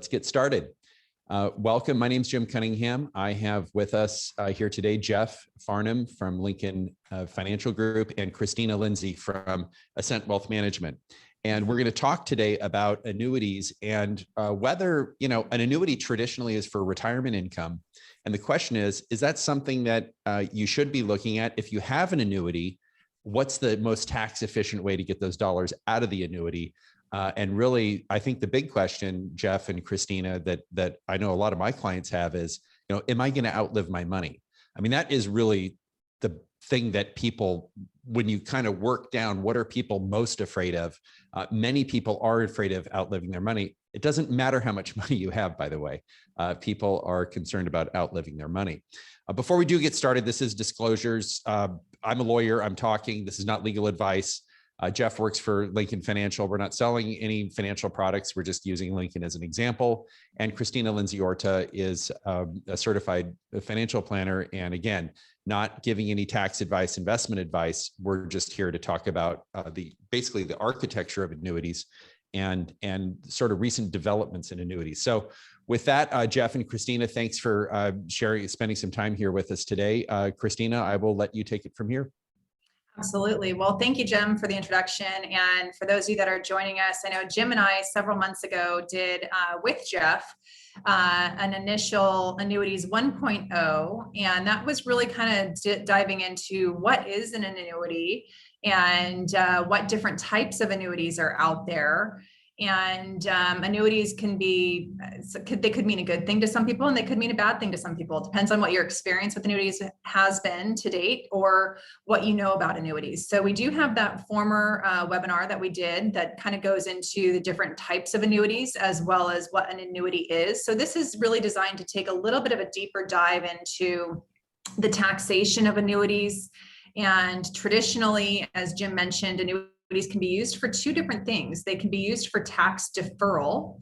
Let's get started. Welcome. My name is Jim Cunningham. I have with us here today Jeff Farnum from Lincoln Financial Group and Christina Lindsay from Ascent Wealth Management. And we're going to talk today about annuities and whether, an annuity traditionally is for retirement income. And the question is that something that you should be looking at? If you have an annuity, what's the most tax efficient way to get those dollars out of the annuity? And really, I think the big question, Jeff and Christina, that I know a lot of my clients have is, am I going to outlive my money? I mean, that is really the thing that people, when you kind of work down, what are people most afraid of? Many people are afraid of outliving their money. It doesn't matter how much money you have, by the way. People are concerned about outliving their money. Before we do get started, this is disclosures. I'm a lawyer. I'm talking. This is not legal advice. Jeff works for Lincoln Financial. We're not selling any financial products. We're just using Lincoln as an example. And Christina Lindsay Orta is a certified financial planner. And again, not giving any tax advice, investment advice. We're just here to talk about basically the architecture of annuities and sort of recent developments in annuities. So with that, Jeff and Christina, thanks for spending some time here with us today. Christina, I will let you take it from here. Absolutely. Well, thank you, Jim, for the introduction. And for those of you that are joining us, I know Jim and I several months ago did with Jeff an initial Annuities 1.0. And that was really kind of diving into what is an annuity and what different types of annuities are out there. And annuities can be, they could mean a good thing to some people and they could mean a bad thing to some people. It depends on what your experience with annuities has been to date or what you know about annuities. So we do have that former webinar that we did that kind of goes into the different types of annuities as well as what an annuity is. So this is really designed to take a little bit of a deeper dive into the taxation of annuities. And traditionally, as Jim mentioned, annuities can be used for two different things. They can be used for tax deferral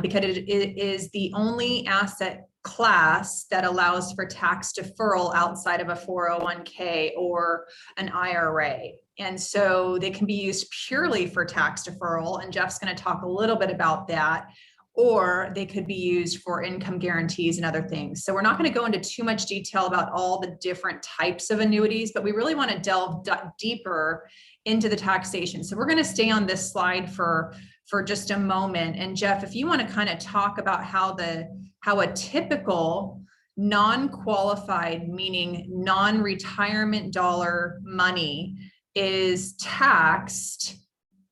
because it is the only asset class that allows for tax deferral outside of a 401k or an IRA. And so they can be used purely for tax deferral. And Jeff's going to talk a little bit about that. Or they could be used for income guarantees and other things. So we're not going to go into too much detail about all the different types of annuities, but we really want to delve deeper into the taxation. So we're going to stay on this slide for just a moment. And Jeff, if you want to kind of talk about how a typical non-qualified, meaning non-retirement dollar money is taxed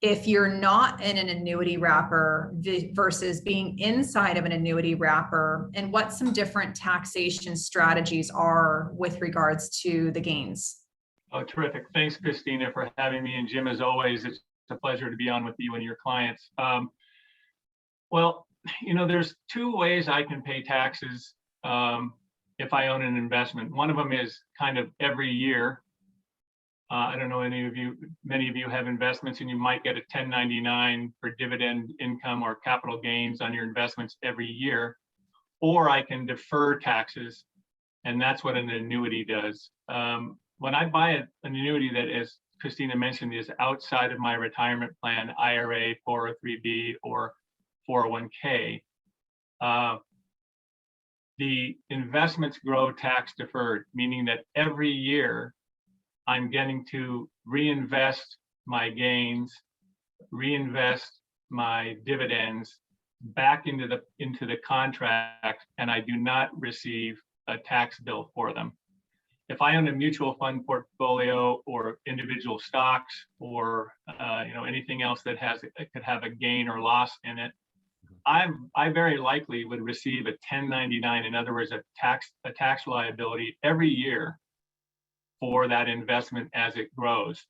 if you're not in an annuity wrapper versus being inside of an annuity wrapper, and what some different taxation strategies are with regards to the gains. Oh, terrific. Thanks, Christina, for having me. And Jim, as always, it's a pleasure to be on with you and your clients. Well, there's two ways I can pay taxes if I own an investment. One of them is kind of every year. I don't know, many of you have investments and you might get a 1099 for dividend income or capital gains on your investments every year, or I can defer taxes, and that's what an annuity does. When I buy an annuity that, as Christina mentioned, is outside of my retirement plan, IRA, 403B, or 401k, the investments grow tax deferred, meaning that every year I'm getting to reinvest my gains, reinvest my dividends back into the contract, and I do not receive a tax bill for them. If I own a mutual fund portfolio or individual stocks or anything else that could have a gain or loss in it, I very likely would receive a 1099. In other words, a tax liability every year for that investment as it grows.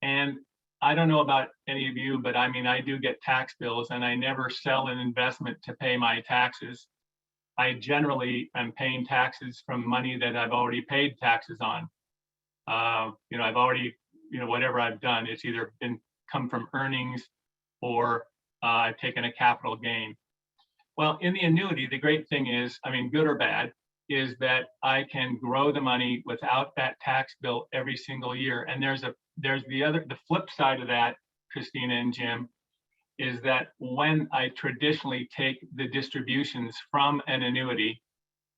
And I don't know about any of you, but I do get tax bills and I never sell an investment to pay my taxes. I generally am paying taxes from money that I've already paid taxes on. I've already, whatever I've done, it's either come from earnings or I've taken a capital gain. Well, in the annuity, the great thing is, good or bad, is that I can grow the money without that tax bill every single year. And there's the flip side of that, Christina and Jim, is that when I traditionally take the distributions from an annuity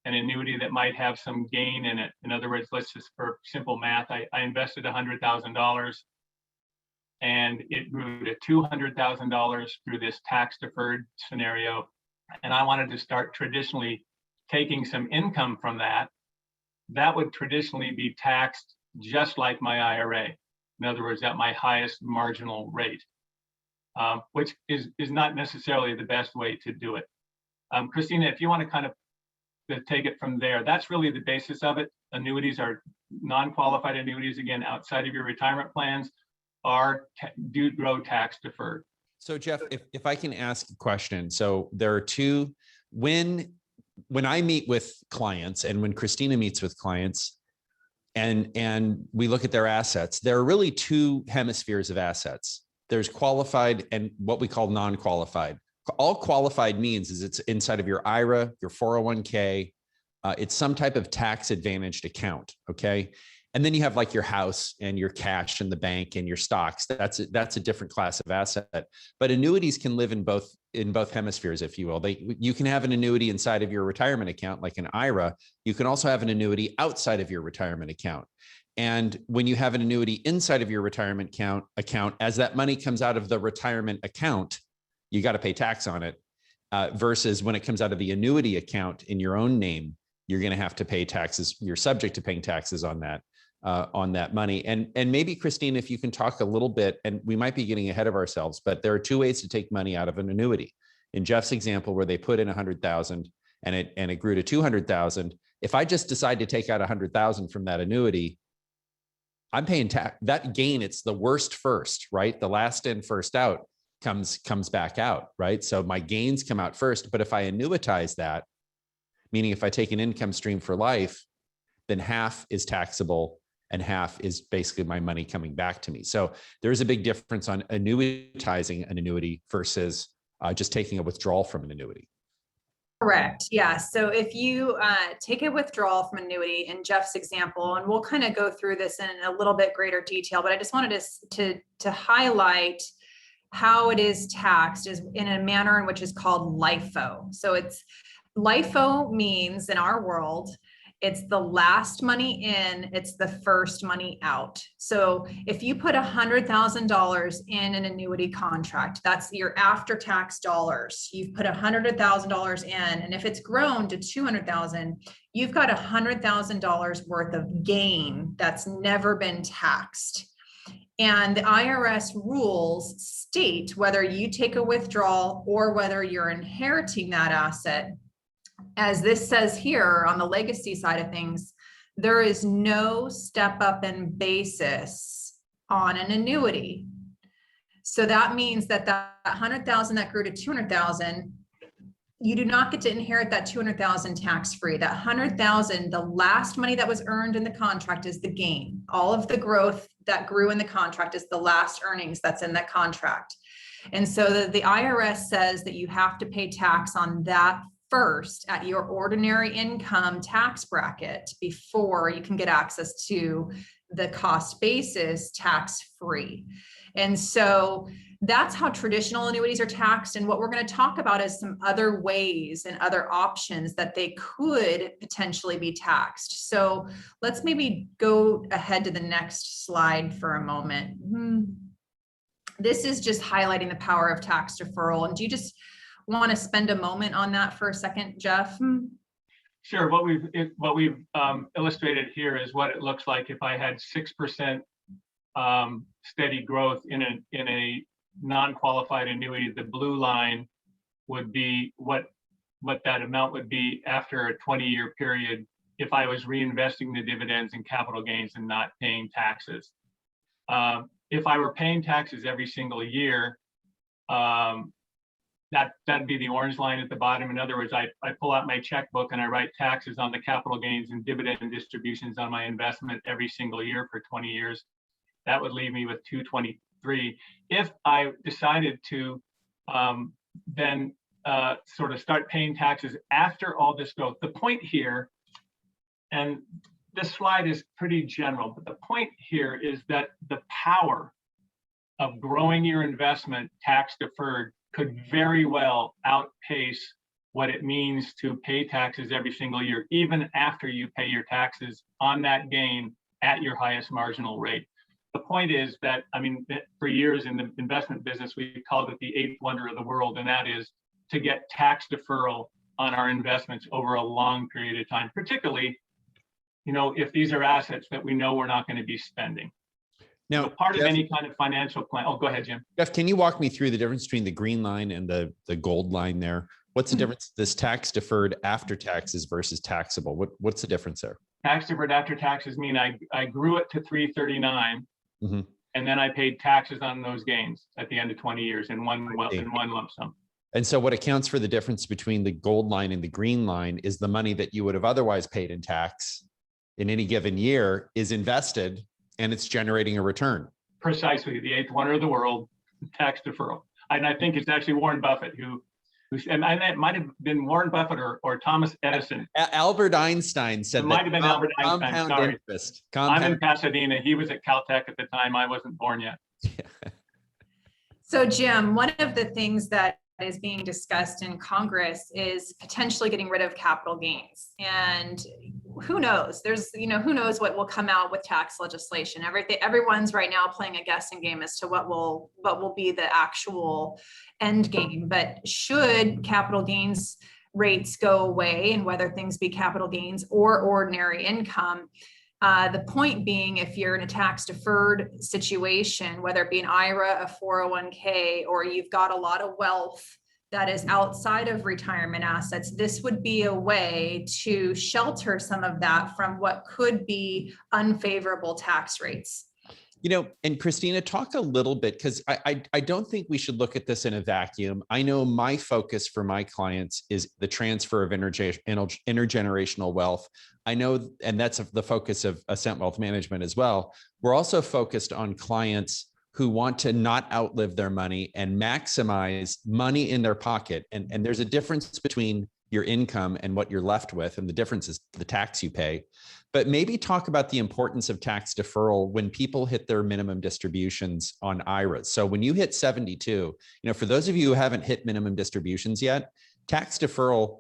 that might have some gain in it. In other words, let's just, for simple math, I invested $100,000 and it grew to $200,000 through this tax deferred scenario. And I wanted to start traditionally taking some income from that. That would traditionally be taxed just like my IRA. In other words, at my highest marginal rate, which is not necessarily the best way to do it. Christina, if you want to kind of take it from there, that's really the basis of it. Annuities are non-qualified annuities, again, outside of your retirement plans, do grow tax deferred. So Jeff, if I can ask a question. So there are two, when I meet with clients and when Christina meets with clients and we look at their assets, there are really two hemispheres of assets. There's qualified and what we call non-qualified. All qualified means is it's inside of your IRA, your 401k. It's some type of tax advantaged account. Okay. And then you have like your house and your cash in the bank and your stocks. That's a different class of asset. But annuities can live in both hemispheres, if you will. You can have an annuity inside of your retirement account, like an IRA. You can also have an annuity outside of your retirement account. And when you have an annuity inside of your retirement account, as that money comes out of the retirement account, you got to pay tax on it. Versus when it comes out of the annuity account in your own name, you're going to have to pay taxes. You're subject to paying taxes on that money. And maybe Christine, if you can talk a little bit, and we might be getting ahead of ourselves, but there are two ways to take money out of an annuity. In Jeff's example, where they put in 100,000 and it grew to 200,000. If I just decide to take out 100,000 from that annuity, I'm paying tax. That gain, it's the worst first, right? The last in, first out comes back out, right? So my gains come out first. But if I annuitize that, meaning if I take an income stream for life, then half is taxable and half is basically my money coming back to me. So there's a big difference on annuitizing an annuity versus just taking a withdrawal from an annuity. Correct. Yeah. So if you take a withdrawal from annuity in Jeff's example, and we'll kind of go through this in a little bit greater detail, but I just wanted to highlight how it is taxed is in a manner in which is called LIFO. So it's LIFO means in our world, it's the last money in, it's the first money out. So if you put $100,000 in an annuity contract, that's your after-tax dollars. You've put $100,000 in, and if it's grown to $200,000, you've got $100,000 worth of gain that's never been taxed. And the IRS rules state whether you take a withdrawal or whether you're inheriting that asset. As this says here on the legacy side of things, there is no step up in basis on an annuity. So that means that that 100,000 that grew to 200,000, you do not get to inherit that 200,000 tax-free. That 100,000, the last money that was earned in the contract is the gain. All of the growth that grew in the contract is the last earnings that's in that contract. And so the IRS says that you have to pay tax on that first at your ordinary income tax bracket before you can get access to the cost basis tax-free. And so that's how traditional annuities are taxed. And what we're going to talk about is some other ways and other options that they could potentially be taxed. So let's maybe go ahead to the next slide for a moment. This is just highlighting the power of tax deferral. And do you just want to spend a moment on that for a second, Jeff? Sure. What we've illustrated here is what it looks like if I had 6% steady growth in a non-qualified annuity. The blue line would be what that amount would be after a 20-year period if I was reinvesting the dividends and capital gains and not paying taxes. If I were paying taxes every single year, that'd be the orange line at the bottom. In other words, I pull out my checkbook and I write taxes on the capital gains and dividend distributions on my investment every single year for 20 years. That would leave me with 223. If I decided to then sort of start paying taxes after all this growth, the point here, and this slide is pretty general, but the point here is that the power of growing your investment tax deferred could very well outpace what it means to pay taxes every single year, even after you pay your taxes on that gain at your highest marginal rate. The point is that, I mean, for years in the investment business, we called it the eighth wonder of the world, and that is to get tax deferral on our investments over a long period of time, particularly, you know, if these are assets that we know we're not going to be spending. Now, So part of Jeff, any kind of financial plan. Oh, go ahead, Jim. Jeff, can you walk me through the difference between the green line and the gold line there? What's the difference? This tax deferred after taxes versus taxable. What's the difference there? Tax deferred after taxes mean I grew it to 339, Mm-hmm. and then I paid taxes on those gains at the end of 20 years in one lump sum. And so what accounts for the difference between the gold line and the green line is the money that you would have otherwise paid in tax in any given year is invested and it's generating a return. Precisely, the eighth wonder of the world, tax deferral. And I think it's actually Warren Buffett who and it might have been Warren Buffett or Thomas Edison. Albert Einstein said It might have been Albert Einstein. Compound Sorry. interest. I'm in Pasadena. He was at Caltech at the time. I wasn't born yet. So Jim, one of the things that is being discussed in Congress is potentially getting rid of capital gains. And who knows? Who knows what will come out with tax legislation. Everyone's right now playing a guessing game as to what will be the actual end game. But should capital gains rates go away, and whether things be capital gains or ordinary income, the point being, if you're in a tax deferred situation, whether it be an IRA, a 401k, or you've got a lot of wealth that is outside of retirement assets, this would be a way to shelter some of that from what could be unfavorable tax rates. You know, and Christina, talk a little bit, because I don't think we should look at this in a vacuum. I know my focus for my clients is the transfer of intergenerational wealth. I know, and that's the focus of Ascent Wealth Management as well. We're also focused on clients who want to not outlive their money and maximize money in their pocket. And there's a difference between your income and what you're left with, and the difference is the tax you pay. But maybe talk about the importance of tax deferral when people hit their minimum distributions on IRAs. So when you hit 72, you know, for those of you who haven't hit minimum distributions yet, tax deferral,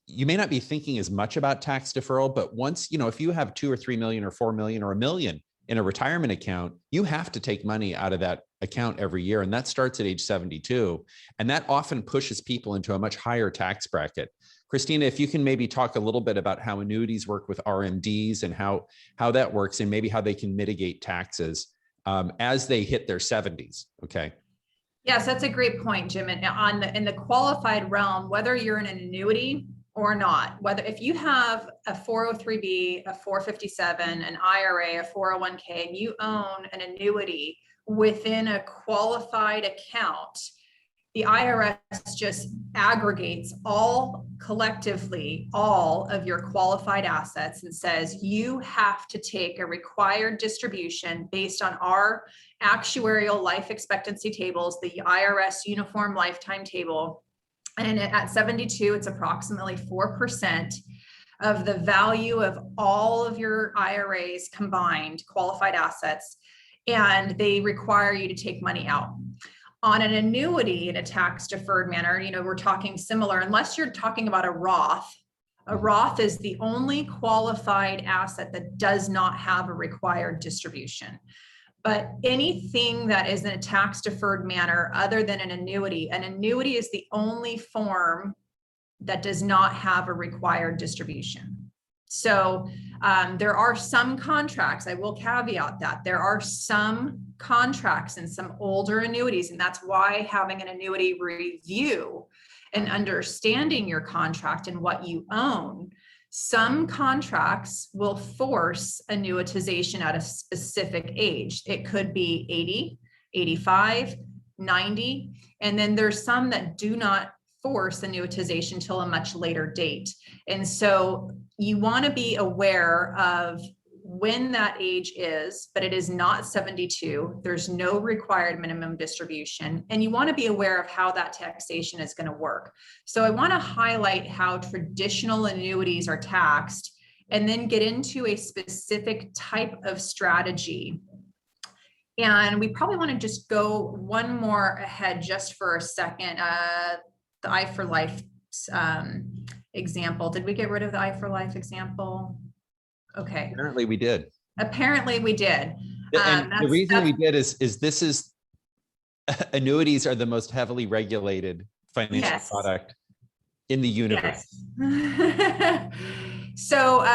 you may not be thinking as much about tax deferral, but once, you know, if you have 2 or 3 million or 4 million or $1 million in a retirement account, you have to take money out of that account every year. And that starts at age 72. And that often pushes people into a much higher tax bracket. Christina, if you can maybe talk a little bit about how annuities work with RMDs and how that works, and maybe how they can mitigate taxes as they hit their 70s. Okay. Yes, that's a great point, Jim. And in the qualified realm, whether you're in an annuity or not, whether if you have a 403B, a 457, an IRA, a 401k, and you own an annuity within a qualified account, the IRS just aggregates collectively all of your qualified assets and says you have to take a required distribution based on our actuarial life expectancy tables, the IRS uniform lifetime table. And at 72, it's approximately 4% of the value of all of your IRAs combined qualified assets, and they require you to take money out. On an annuity in a tax deferred manner, you know, we're talking similar, unless you're talking about a Roth. A Roth is the only qualified asset that does not have a required distribution. But anything that is in a tax deferred manner other than an annuity is the only form that does not have a required distribution. So there are some contracts, I will caveat that there are some contracts in some older annuities, and that's why having an annuity review and understanding your contract and what you own. Some contracts will force annuitization at a specific age. It could be 80, 85, 90, and then there's some that do not force annuitization till a much later date. And so you want to be aware of when that age is, but it is not 72. There's no required minimum distribution. And you want to be aware of how that taxation is going to work. So I want to highlight how traditional annuities are taxed and then get into a specific type of strategy. And we probably want to just go one more ahead just for a second. The I for Life example. Did we get rid of the I for Life example? Okay. Apparently we did. Apparently we did. And the reason we did is this is annuities are the most heavily regulated financial product in the universe. Yes. So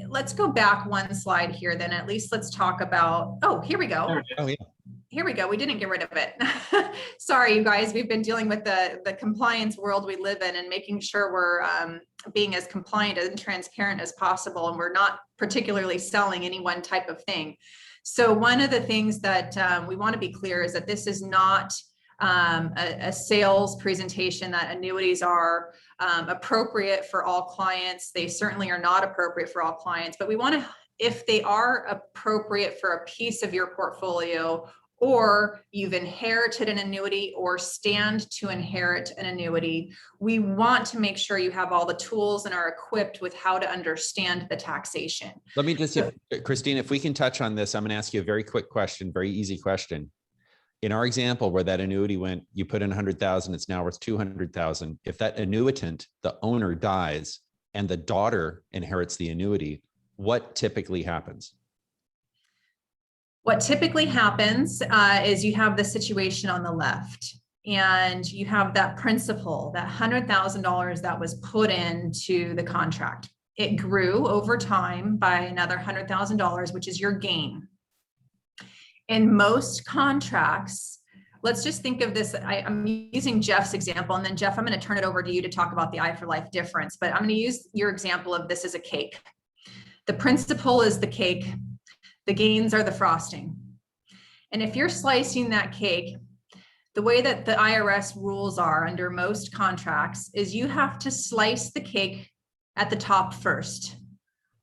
let's go back one slide here, then at least let's talk about, oh, here we go. Oh, yeah. Here we go. We didn't get rid of it. Sorry, you guys, we've been dealing with the compliance world we live in and making sure we're being as compliant and transparent as possible. And we're not particularly selling any one type of thing. So one of the things that we want to be clear is that this is not a sales presentation, that annuities are appropriate for all clients. They certainly are not appropriate for all clients, but we want to, if they are appropriate for a piece of your portfolio, or you've inherited an annuity or stand to inherit an annuity, we want to make sure you have all the tools and are equipped with how to understand the taxation. Let me just, Christina, if we can touch on this, I'm going to ask you a very quick question, very easy question. In our example where that annuity went, you put in 100,000, it's now worth 200,000. If that annuitant, the owner, dies and the daughter inherits the annuity, what typically happens? What typically happens is you have the situation on the left, and you have that principal, that $100,000 that was put into the contract. It grew over time by another $100,000, which is your gain. In most contracts, let's just think of this. I'm using Jeff's example, and then Jeff, I'm going to turn it over to you to talk about the I for Life difference, but I'm going to use your example of this as a cake. The principal is the cake. The gains are the frosting. And if you're slicing that cake, the way that the IRS rules are under most contracts is you have to slice the cake at the top first,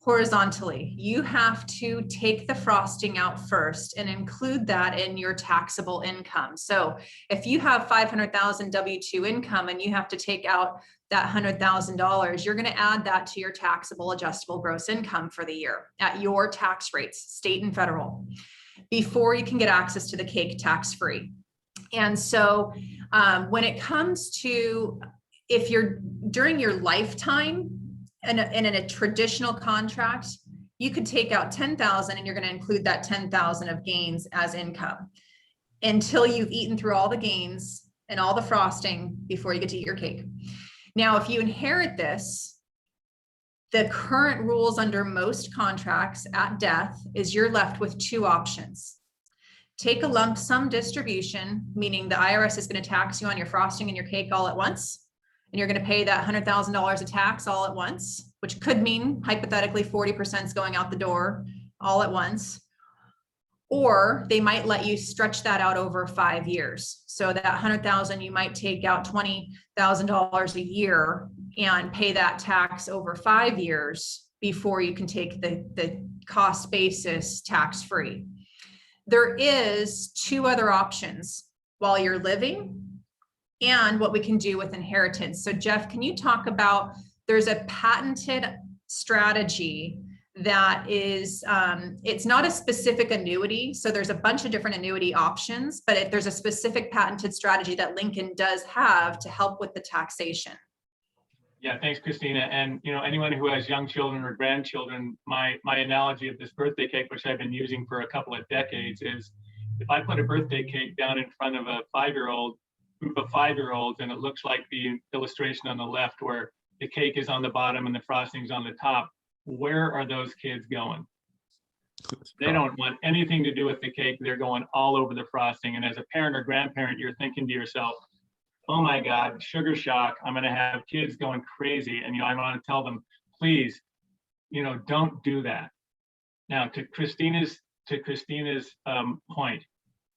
horizontally. You have to take the frosting out first and include that in your taxable income. So if you have 500,000 W-2 income and you have to take out that $100,000, you're going to add that to your taxable adjustable gross income for the year at your tax rates, state and federal, before you can get access to the cake tax-free. And so when it comes to, if you're during your lifetime and in a traditional contract, you could take out 10,000 and you're going to include that 10,000 of gains as income until you've eaten through all the gains and all the frosting before you get to eat your cake. Now, if you inherit this, the current rules under most contracts at death is you're left with two options. Take a lump sum distribution, meaning the IRS is going to tax you on your frosting and your cake all at once, and you're going to pay that $100,000 of tax all at once, which could mean hypothetically 40% is going out the door all at once. Or they might let you stretch that out over 5 years. So that 100,000, you might take out $20,000 a year and pay that tax over 5 years before you can take the cost basis tax-free. There is two other options while you're living and what we can do with inheritance. So Jeff, can you talk about, there's a patented strategy that is, it's not a specific annuity. So there's a bunch of different annuity options, but there's a specific patented strategy that Lincoln does have to help with the taxation. Yeah, thanks, Christina. And anyone who has young children or grandchildren, my analogy of this birthday cake, which I've been using for a couple of decades, is if I put a birthday cake down in front of a group of 5-year-olds, and it looks like the illustration on the left where the cake is on the bottom and the frosting's on the top, where are those kids going? They don't want anything to do with the cake. They're going all over the frosting. And as a parent or grandparent, you're thinking to yourself, oh my God, sugar shock. I'm going to have kids going crazy. And I want to tell them, please, don't do that. Now, to Christina's point,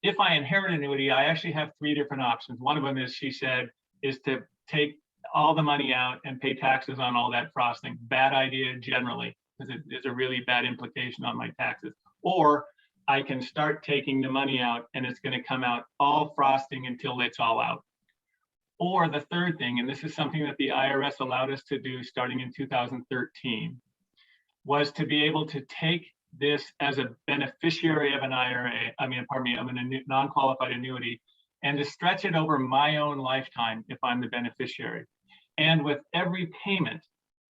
if I inherit an annuity, I actually have 3 different options. One of them is, she said, is to take all the money out and pay taxes on all that frosting. Bad idea generally, because there's a really bad implication on my taxes. Or I can start taking the money out and it's going to come out all frosting until it's all out. Or the third thing, and this is something that the IRS allowed us to do starting in 2013, was to be able to take this as a beneficiary of an IRA, of a non-qualified annuity, and to stretch it over my own lifetime if I'm the beneficiary. And with every payment,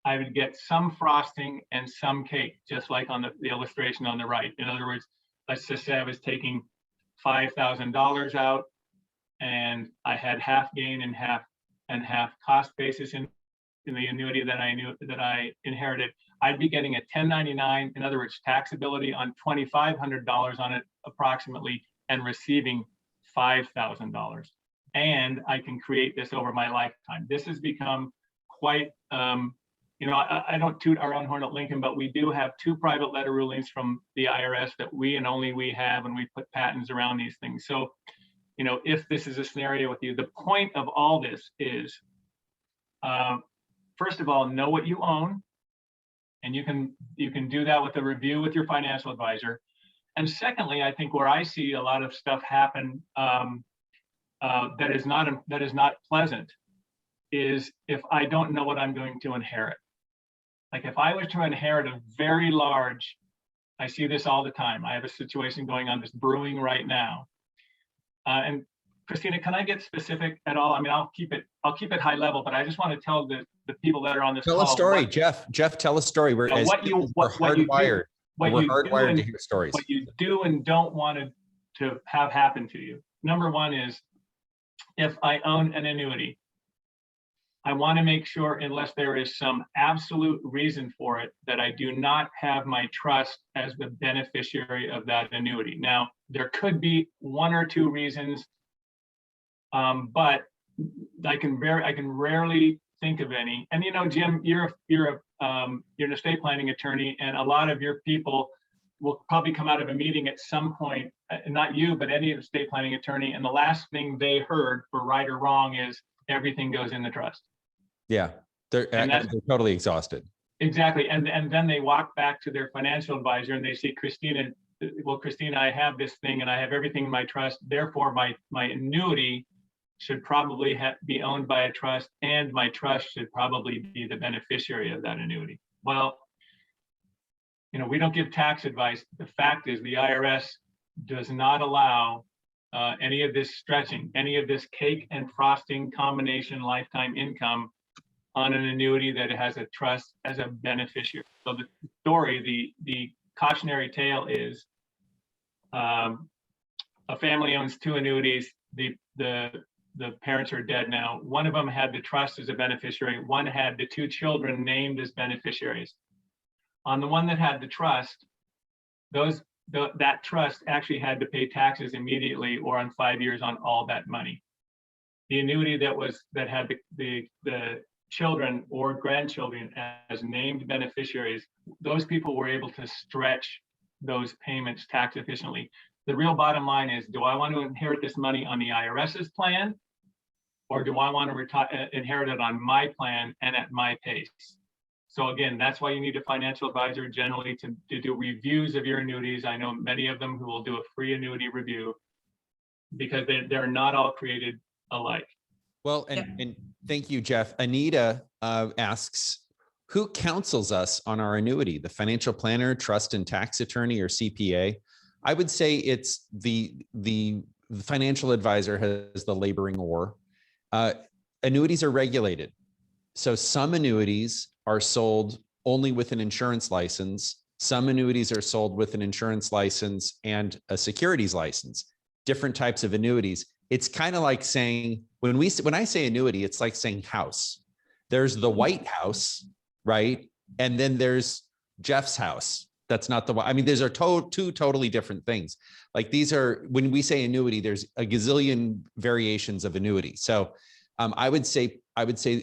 I would get some frosting and some cake, just like on the illustration on the right. In other words, let's just say I was taking $5,000 out and I had half gain and half cost basis in the annuity that I inherited. I'd be getting a 1099, in other words, taxability on $2,500 on it approximately, and receiving $5,000. And I can create this over my lifetime. This has become quite, I don't toot our own horn at Lincoln, but we do have 2 private letter rulings from the IRS that we and only we have, and we put patents around these things. So, if this is a scenario with you, the point of all this is, first of all, know what you own, and you can do that with a review with your financial advisor. And secondly, I think where I see a lot of stuff happen that is not pleasant is if I don't know what I'm going to inherit. Like if I was to inherit a very large, I see this all the time. I have a situation going on that's brewing right now. And Christina, can I get specific at all? I mean, I'll keep it high level, but I just want to tell the people that are on this call. Tell a story, Jeff. Jeff, tell a story. We're hardwired. We're hardwired to hear stories. What you do and don't want to have happen to you. Number one is, if I own an annuity, I want to make sure, unless there is some absolute reason for it, that I do not have my trust as the beneficiary of that annuity. Now, there could be 1 or 2 reasons, but I can rarely think of any. And Jim, you're an estate planning attorney, and a lot of your people will probably come out of a meeting at some point, not you, but any estate planning attorney, and the last thing they heard, for right or wrong, is everything goes in the trust. Yeah, they're totally exhausted. Exactly, and then they walk back to their financial advisor and they say, Christina, I have this thing and I have everything in my trust. Therefore, my annuity should probably be owned by a trust, and my trust should probably be the beneficiary of that annuity. Well, we don't give tax advice. The fact is, the IRS does not allow any of this stretching, any of this cake and frosting combination lifetime income on an annuity that has a trust as a beneficiary. So the story, the cautionary tale is, a family owns 2 annuities. The parents are dead now. One of them had the trust as a beneficiary. One had the 2 children named as beneficiaries. On the one that had the trust, that trust actually had to pay taxes immediately or on 5 years on all that money. The annuity that had the children or grandchildren as named beneficiaries, those people were able to stretch those payments tax efficiently. The real bottom line is, do I want to inherit this money on the IRS's plan, or do I want to inherit it on my plan and at my pace? So again, that's why you need a financial advisor generally to do reviews of your annuities. I know many of them who will do a free annuity review, because they're not all created alike. Well, and thank you, Jeff. Anita asks, who counsels us on our annuity? The financial planner, trust and tax attorney, or CPA? I would say it's the financial advisor has the laboring oar. Annuities are regulated. So some annuities are sold only with an insurance license. Some annuities are sold with an insurance license and a securities license. Different types of annuities. It's kind of like saying, when I say annuity, it's like saying house. There's the White House, right? And then there's Jeff's house. That's not the one. I mean, these are 2 totally different things. Like these are, when we say annuity, there's a gazillion variations of annuity. So I would say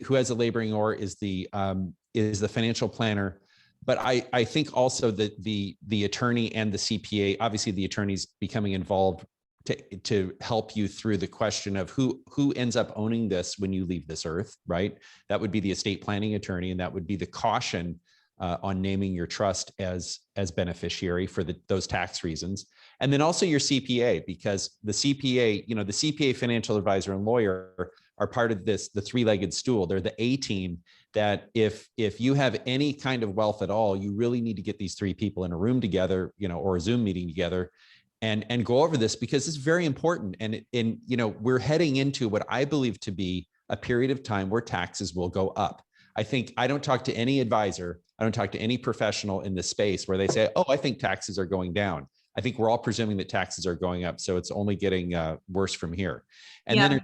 who has a laboring oar is the financial planner. But I think also that the attorney and the CPA, obviously the attorney's becoming involved to help you through the question of who ends up owning this when you leave this earth, right? That would be the estate planning attorney, and that would be the caution on naming your trust as beneficiary for those tax reasons. And then also your CPA, because the CPA, the CPA financial advisor and lawyer are part of this, the three-legged stool. They're the A team that if you have any kind of wealth at all, you really need to get these three people in a room together, or a Zoom meeting together and go over this, because it's very important. And we're heading into what I believe to be a period of time where taxes will go up. I don't talk to any advisor, I don't talk to any professional in this space where they say, oh, I think taxes are going down. I think we're all presuming that taxes are going up. So it's only getting worse from here. And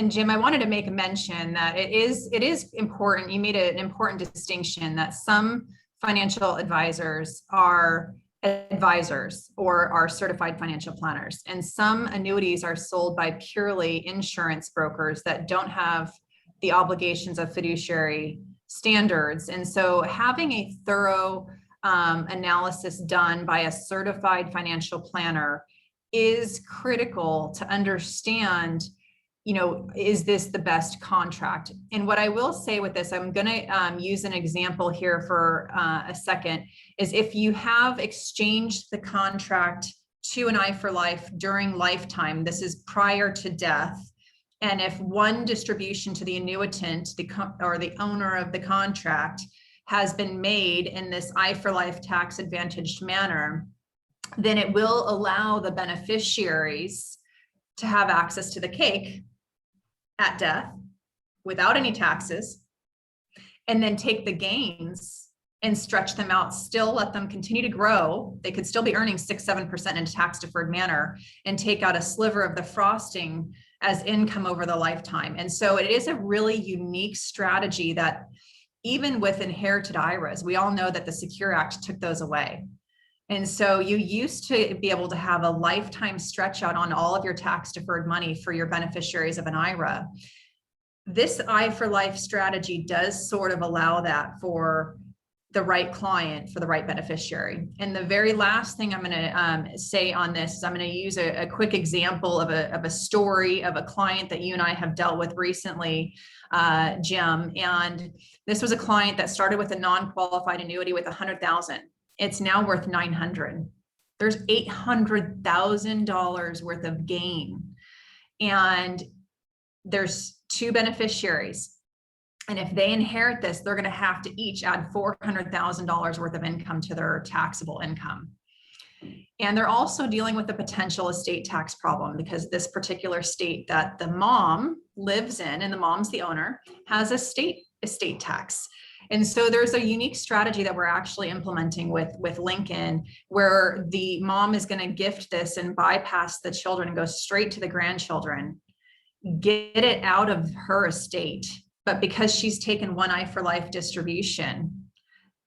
Jim, I wanted to make a mention that it is important. You made an important distinction that some financial advisors are advisors or are certified financial planners, and some annuities are sold by purely insurance brokers that don't have the obligations of fiduciary standards. And so having a thorough analysis done by a certified financial planner is critical to understand, is this the best contract? And what I will say with this, I'm going to use an example here for a second, is if you have exchanged the contract to an I for life during lifetime, this is prior to death, and if one distribution to the annuitant, or the owner of the contract, has been made in this I for life tax advantaged manner, then it will allow the beneficiaries to have access to the cake at death without any taxes, and then take the gains and stretch them out, still let them continue to grow. They could still be earning 6-7% in a tax deferred manner, and take out a sliver of the frosting as income over the lifetime. And so it is a really unique strategy that even with inherited IRAs, we all know that the Secure Act took those away. And so you used to be able to have a lifetime stretch out on all of your tax deferred money for your beneficiaries of an IRA. This I for life strategy does sort of allow that for the right client, for the right beneficiary. And the very last thing I'm going to say on this is I'm going to use a quick example of a story of a client that you and I have dealt with recently, Jim. And this was a client that started with a non-qualified annuity with $100,000. It's now worth $900,000. There's $800,000 worth of gain. And there's two beneficiaries. And if they inherit this, they're going to have to each add $400,000 worth of income to their taxable income. And they're also dealing with a potential estate tax problem, because this particular state that the mom lives in, and the mom's the owner, has estate tax. And so there's a unique strategy that we're actually implementing with Lincoln, where the mom is going to gift this and bypass the children and go straight to the grandchildren, get it out of her estate. But because she's taken one I for life distribution,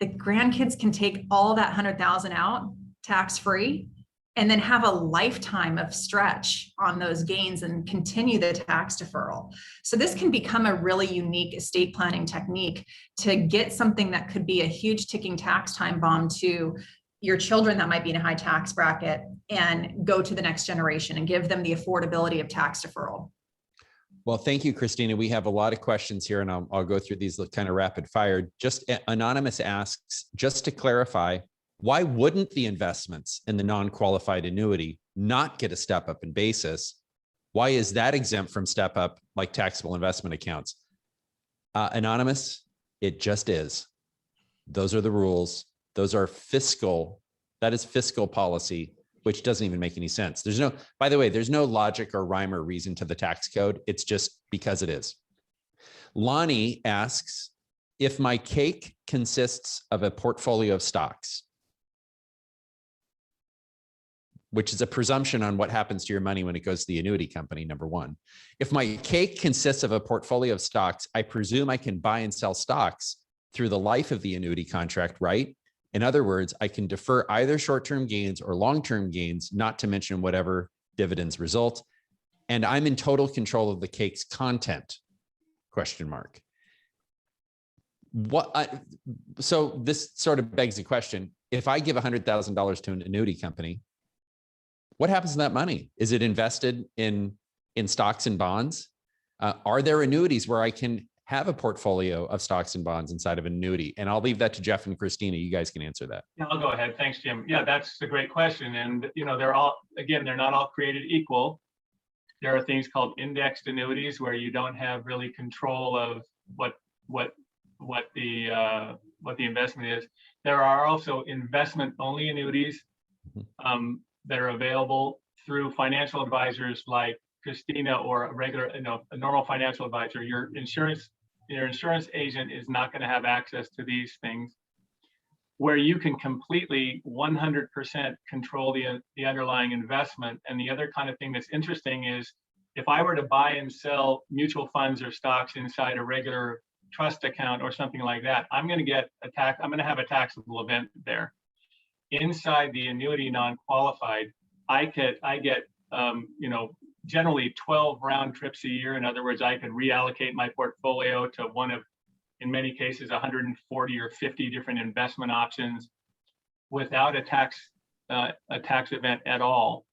the grandkids can take all that $100,000 out tax-free, and then have a lifetime of stretch on those gains and continue the tax deferral. So this can become a really unique estate planning technique to get something that could be a huge ticking tax time bomb to your children that might be in a high tax bracket, and go to the next generation and give them the affordability of tax deferral. Well, thank you, Christina. We have a lot of questions here, and I'll go through these kind of rapid fire. Just Anonymous asks, just to clarify, why wouldn't the investments in the non-qualified annuity not get a step up in basis? Why is that exempt from step up like taxable investment accounts? Anonymous, it just is. Those are the rules. Those are fiscal. That is fiscal policy, which doesn't even make any sense. By the way, there's no logic or rhyme or reason to the tax code. It's just because it is. Lonnie asks, if my cake consists of a portfolio of stocks, which is a presumption on what happens to your money when it goes to the annuity company, number one. If my cake consists of a portfolio of stocks, I presume I can buy and sell stocks through the life of the annuity contract, right? In other words, I can defer either short-term gains or long-term gains, not to mention whatever dividends result. And I'm in total control of the cake's content, ? So this sort of begs the question, if I give $100,000 to an annuity company, what happens to that money? Is it invested in stocks and bonds? Are there annuities where I can have a portfolio of stocks and bonds inside of an annuity? And I'll leave that to Jeff and Christina. You guys can answer that. Yeah, I'll go ahead. Thanks, Jim. Yeah, that's a great question. And, they're not all created equal. There are things called indexed annuities where you don't have really control of what the investment is. There are also investment-only annuities that are available through financial advisors like Christina or a regular, a normal financial advisor. Your insurance agent is not going to have access to these things, where you can completely 100% control the underlying investment. And the other kind of thing that's interesting is if I were to buy and sell mutual funds or stocks inside a regular trust account or something like that, I'm going to have a taxable event there. Inside the annuity non-qualified, I get generally 12 round trips a year. In other words, I could reallocate my portfolio to one of, in many cases, 140 or 50 different investment options without a tax event at all,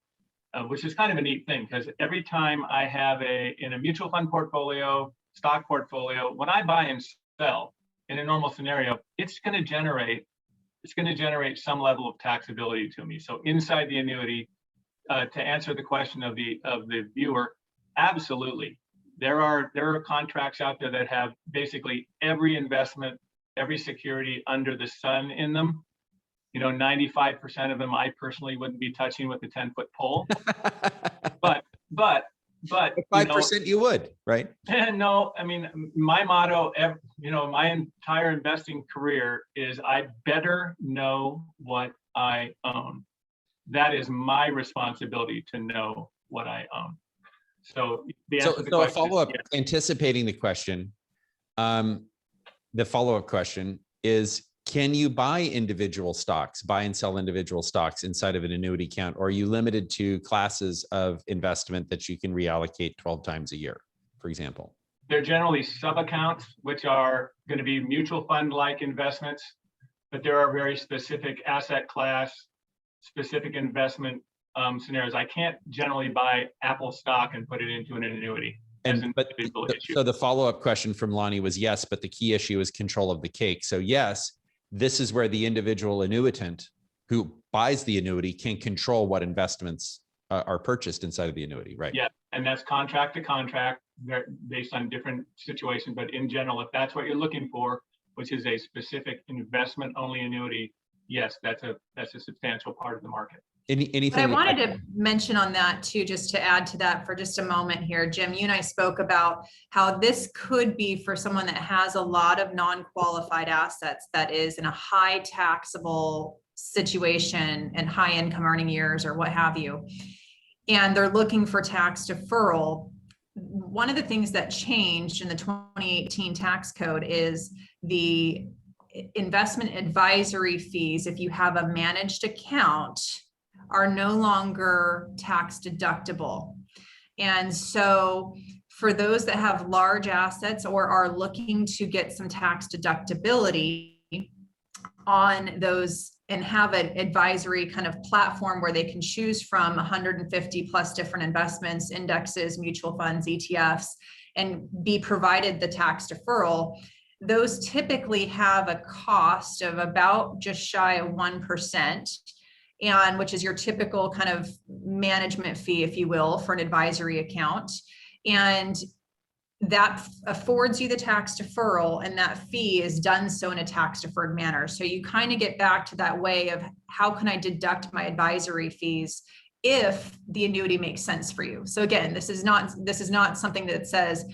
which is kind of a neat thing, because every time I have in a mutual fund portfolio, stock portfolio, when I buy and sell in a normal scenario, it's going to generate some level of taxability to me. So inside the annuity, to answer the question of the viewer, absolutely. There are contracts out there that have basically every investment, every security under the sun in them. 95% of them I personally wouldn't be touching with a 10-foot pole. but 5% you would, right? No, I mean, my motto, my entire investing career is I better know what I own. That is my responsibility to know what I own. So a follow-up, yeah. Anticipating the question, the follow-up question is, can you buy and sell individual stocks inside of an annuity account, or are you limited to classes of investment that you can reallocate 12 times a year, for example? They're generally sub-accounts, which are going to be mutual fund-like investments, but there are very specific asset class, specific investment scenarios. I can't generally buy Apple stock and put it into an annuity. So the follow-up question from Lonnie was yes, but the key issue is control of the cake. So yes, this is where the individual annuitant who buys the annuity can control what investments are purchased inside of the annuity, right? Yeah, and that's contract to contract based on different situations. But in general, if that's what you're looking for, which is a specific investment-only annuity, yes, that's a substantial part of the market. Anything but I wanted to mention on that too, just to add to that for just a moment here, Jim, you and I spoke about how this could be for someone that has a lot of non-qualified assets that is in a high taxable situation and high income earning years or what have you, and they're looking for tax deferral. One of the things that changed in the 2018 tax code is the investment advisory fees, if you have a managed account, are no longer tax deductible. And so for those that have large assets or are looking to get some tax deductibility on those and have an advisory kind of platform where they can choose from 150 plus different investments, indexes, mutual funds, ETFs, and be provided the tax deferral, those typically have a cost of about just shy of 1%. And which is your typical kind of management fee, if you will, for an advisory account. And that affords you the tax deferral, and that fee is done so in a tax deferred manner. So you kind of get back to that way of how can I deduct my advisory fees if the annuity makes sense for you. So again, this is not something that says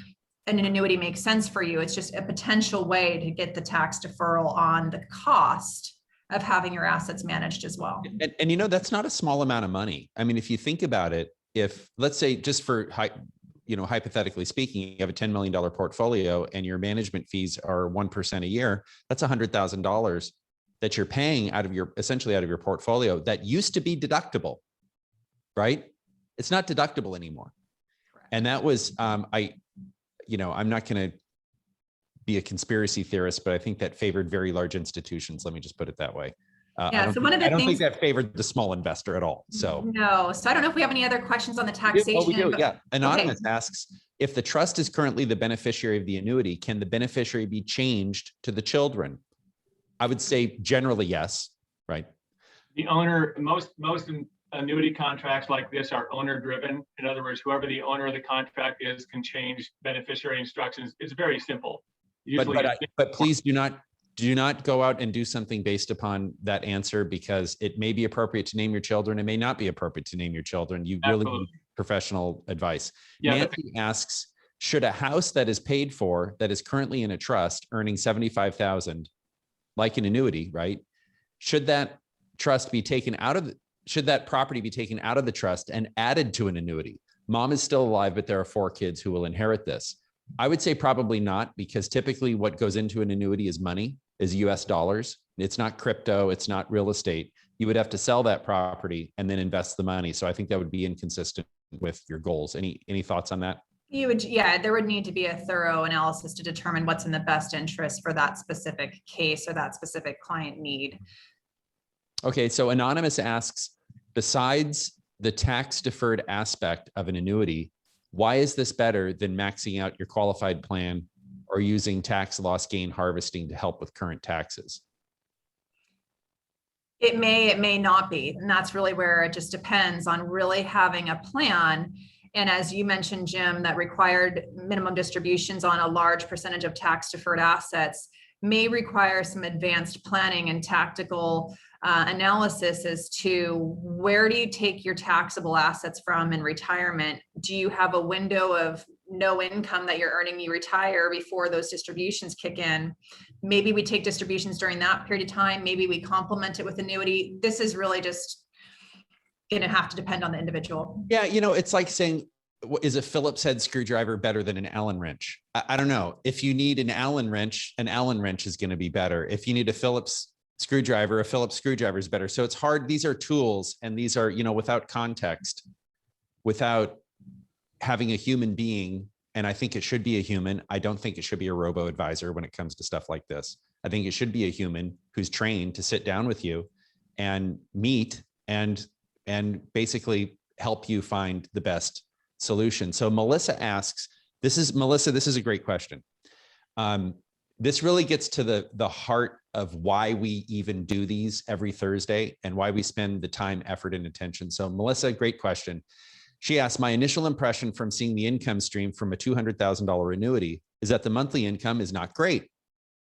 an annuity makes sense for you. It's just a potential way to get the tax deferral on the cost of having your assets managed as well. And that's not a small amount of money. I mean, if you think about it, if let's say just for hypothetically speaking, you have a $10 million portfolio and your management fees are 1% a year, that's $100,000 that you're paying essentially out of your portfolio that used to be deductible, right? It's not deductible anymore. Correct. And that was, I'm not going to be a conspiracy theorist, but I think that favored very large institutions. Let me just put it that way. I don't think that favored the small investor at all. So no. So I don't know if we have any other questions on the taxation. We do. Yeah. Anonymous asks, if the trust is currently the beneficiary of the annuity, can the beneficiary be changed to the children? I would say generally yes. Right. The owner, most annuity contracts like this are owner driven. In other words, whoever the owner of the contract is can change beneficiary instructions. It's very simple. Usually, But please do not go out and do something based upon that answer, because it may be appropriate to name your children. It may not be appropriate to name your children. You really need professional advice. Yeah, Nancy asks, should a house that is paid for, that is currently in a trust earning $75,000, like an annuity, right? Should that trust be taken out of should that property be taken out of the trust and added to an annuity? Mom is still alive, but there are 4 kids who will inherit this. I would say probably not, because typically what goes into an annuity is money, is US dollars. It's not crypto, it's not real estate. You would have to sell that property and then invest the money. So I think that would be inconsistent with your goals. Any thoughts on that? There would need to be a thorough analysis to determine what's in the best interest for that specific case or that specific client need. Okay, so Anonymous asks, besides the tax deferred aspect of an annuity, why is this better than maxing out your qualified plan or using tax loss gain harvesting to help with current taxes? It may not be. And that's really where it just depends on really having a plan. And as you mentioned, Jim, that required minimum distributions on a large percentage of tax deferred assets may require some advanced planning and tactical analysis as to where do you take your taxable assets from in retirement? Do you have a window of no income that you're earning, you retire before those distributions kick in? Maybe we take distributions during that period of time. Maybe we complement it with annuity. This is really just going to have to depend on the individual. Yeah, it's like saying, is a Phillips head screwdriver better than an Allen wrench? I don't know. If you need an Allen wrench is going to be better. If you need a Phillips screwdriver is better. So it's hard. These are tools, and these are, without context, without having a human being. And I think it should be a human. I don't think it should be a robo advisor when it comes to stuff like this. I think it should be a human who's trained to sit down with you and meet and basically help you find the best solution. So Melissa asks, this is a great question. This really gets to the heart of why we even do these every Thursday and why we spend the time, effort, and attention. So Melissa, great question. She asked, my initial impression from seeing the income stream from a $200,000 annuity is that the monthly income is not great.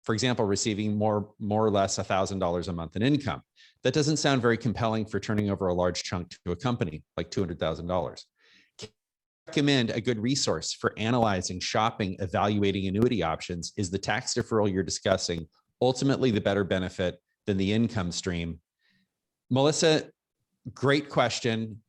For example, receiving more or less $1,000 a month in income. That doesn't sound very compelling for turning over a large chunk to a company like $200,000. Recommend a good resource for analyzing, shopping, evaluating annuity options. Is the tax deferral you're discussing ultimately the better benefit than the income stream? Melissa, great question.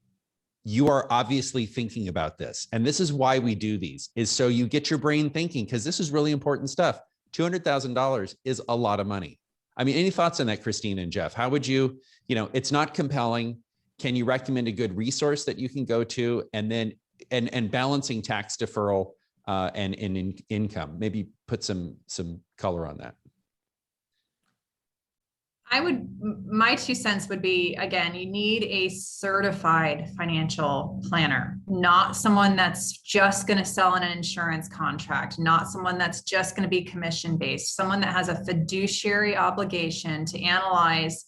You are obviously thinking about this. And this is why we do these, is so you get your brain thinking, because this is really important stuff. $200,000 is a lot of money. I mean, any thoughts on that, Christina and Jeff? How would you, it's not compelling. Can you recommend a good resource that you can go to? And then and balancing tax deferral and income, maybe put some color on that. My 2 cents would be, again, you need a certified financial planner, not someone that's just going to sell an insurance contract, not someone that's just going to be commission based, someone that has a fiduciary obligation to analyze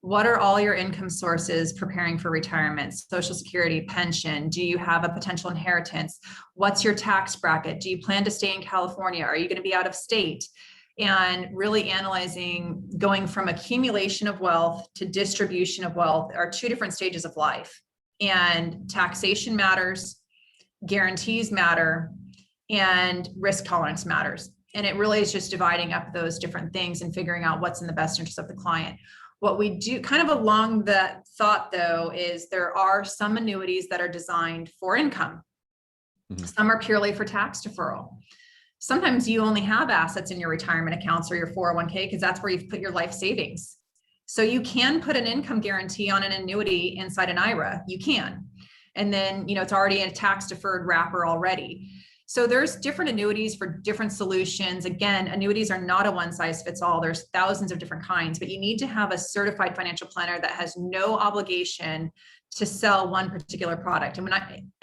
what are all your income sources preparing for retirement, Social Security, pension? Do you have a potential inheritance? What's your tax bracket? Do you plan to stay in California? Are you going to be out of state? And really analyzing going from accumulation of wealth to distribution of wealth are 2 different stages of life. And taxation matters, guarantees matter, and risk tolerance matters. And it really is just dividing up those different things and figuring out what's in the best interest of the client. What we do kind of along that thought, though, is there are some annuities that are designed for income. Mm-hmm. Some are purely for tax deferral. Sometimes you only have assets in your retirement accounts or your 401k because that's where you've put your life savings. So you can put an income guarantee on an annuity inside an IRA. You can. And then, it's already in a tax deferred wrapper already. So there's different annuities for different solutions. Again, annuities are not a one size fits all. There's thousands of different kinds, but you need to have a certified financial planner that has no obligation to sell one particular product. And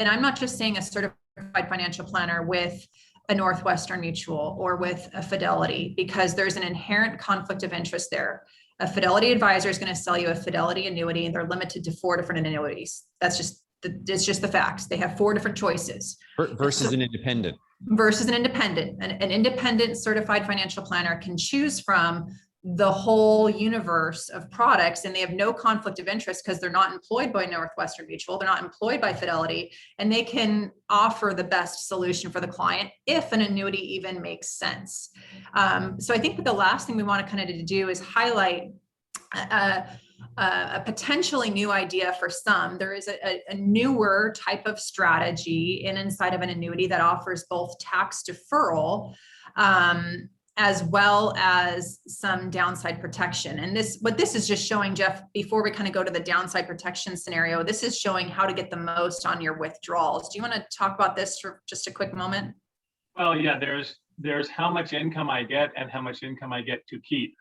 I'm not just saying a certified financial planner with a Northwestern Mutual or with a Fidelity, because there's an inherent conflict of interest there. A Fidelity advisor is going to sell you a Fidelity annuity, and they're limited to 4 different annuities. It's just the facts. They have 4 different choices. Versus an independent. Versus an independent. An independent certified financial planner can choose from the whole universe of products, and they have no conflict of interest because they're not employed by Northwestern Mutual, they're not employed by Fidelity, and they can offer the best solution for the client if an annuity even makes sense. So I think that the last thing we want to kind of do is highlight a potentially new idea for some. There is a newer type of strategy inside of an annuity that offers both tax deferral as well as some downside protection. And what this is just showing, Jeff, before we kind of go to the downside protection scenario, this is showing how to get the most on your withdrawals. Do you want to talk about this for just a quick moment? Well, yeah, there's how much income I get and how much income I get to keep.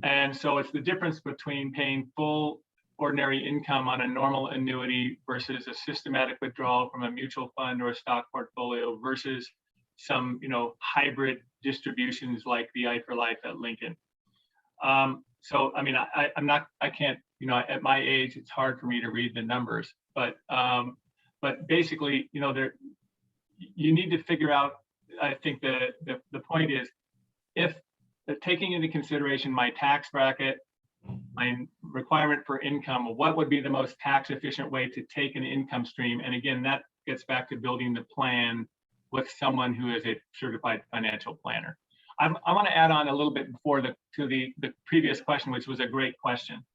And so it's the difference between paying full ordinary income on a normal annuity versus a systematic withdrawal from a mutual fund or a stock portfolio versus some, hybrid distributions like the I for Life at Lincoln. So, I mean, I can't, at my age, it's hard for me to read the numbers, but basically, you need to figure out, I think the point is, if taking into consideration my tax bracket, my requirement for income, what would be the most tax efficient way to take an income stream? And again, that gets back to building the plan with someone who is a certified financial planner. I want to add on a little bit to the previous question, which was a great question.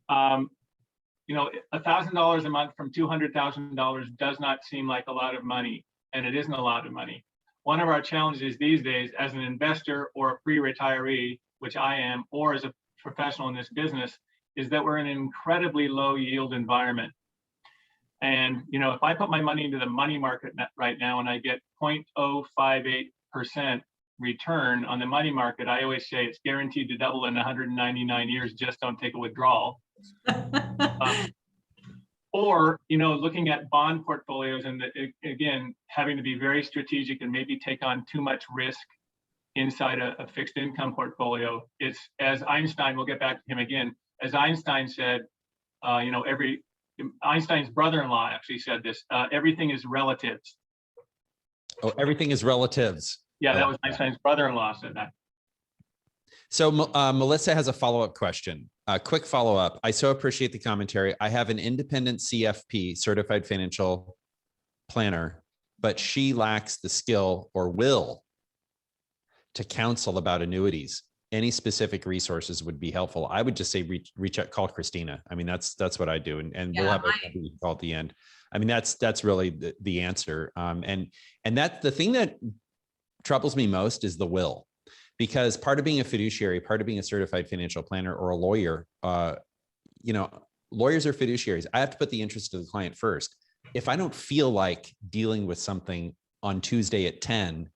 $1,000 a month from $200,000 does not seem like a lot of money, and it isn't a lot of money. One of our challenges these days as an investor or a pre-retiree, which I am, or as a professional in this business, is that we're in an incredibly low yield environment. And, if I put my money into the money market right now and I get 0.058% return on the money market, I always say it's guaranteed to double in 199 years, just don't take a withdrawal. Or, looking at bond portfolios and again, having to be very strategic and maybe take on too much risk inside a fixed income portfolio. It's, as Einstein, we'll get back to him again, as Einstein said, Einstein's brother-in-law actually said this, everything is relatives. Oh, everything is relatives. Yeah, that was Einstein's brother-in-law said that. So Melissa has a follow-up question. Quick follow-up. I so appreciate the commentary. I have an independent CFP, certified financial planner, but she lacks the skill or will to counsel about annuities. Any specific resources would be helpful. I would just say reach out, call Christina. I mean, that's what I do, and we'll have a call at the end. I mean, that's really the answer. And that's the thing that troubles me most is the will, because part of being a fiduciary, part of being a certified financial planner or a lawyer, lawyers are fiduciaries. I have to put the interest of the client first. If I don't feel like dealing with something on Tuesday at 10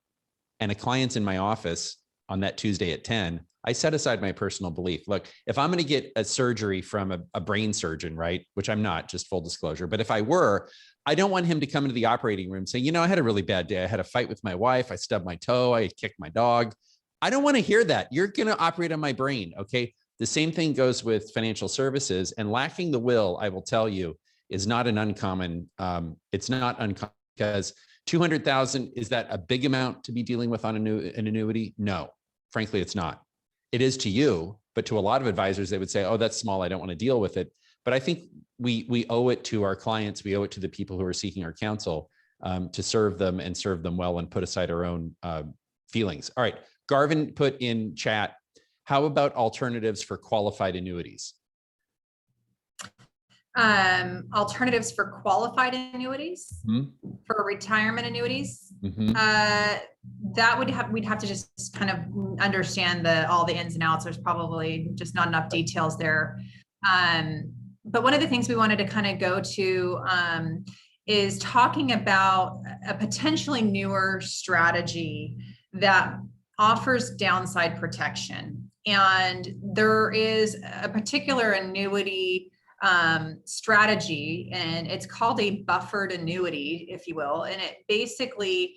and a client's in my office on that Tuesday at 10, I set aside my personal belief. Look, if I'm going to get a surgery from a brain surgeon, right, which I'm not, just full disclosure, but if I were, I don't want him to come into the operating room saying, I had a really bad day. I had a fight with my wife. I stubbed my toe. I kicked my dog. I don't want to hear that. You're going to operate on my brain. Okay. The same thing goes with financial services, and lacking the will, I will tell you, is not an uncommon. It's not uncommon, because 200,000, is that a big amount to be dealing with on an annuity? No, frankly, it's not. It is to you, but to a lot of advisors, they would say, oh, that's small, I don't want to deal with it. But I think we owe it to our clients, we owe it to the people who are seeking our counsel to serve them and serve them well and put aside our own feelings. All right, Garvin put in chat, how about alternatives for qualified annuities? Alternatives for qualified annuities, for retirement annuities. That we'd have to just kind of understand all the ins and outs. There's probably just not enough details there. But one of the things we wanted to kind of go to is talking about a potentially newer strategy that offers downside protection. And there is a particular annuity strategy, and it's called a buffered annuity, if you will. And it basically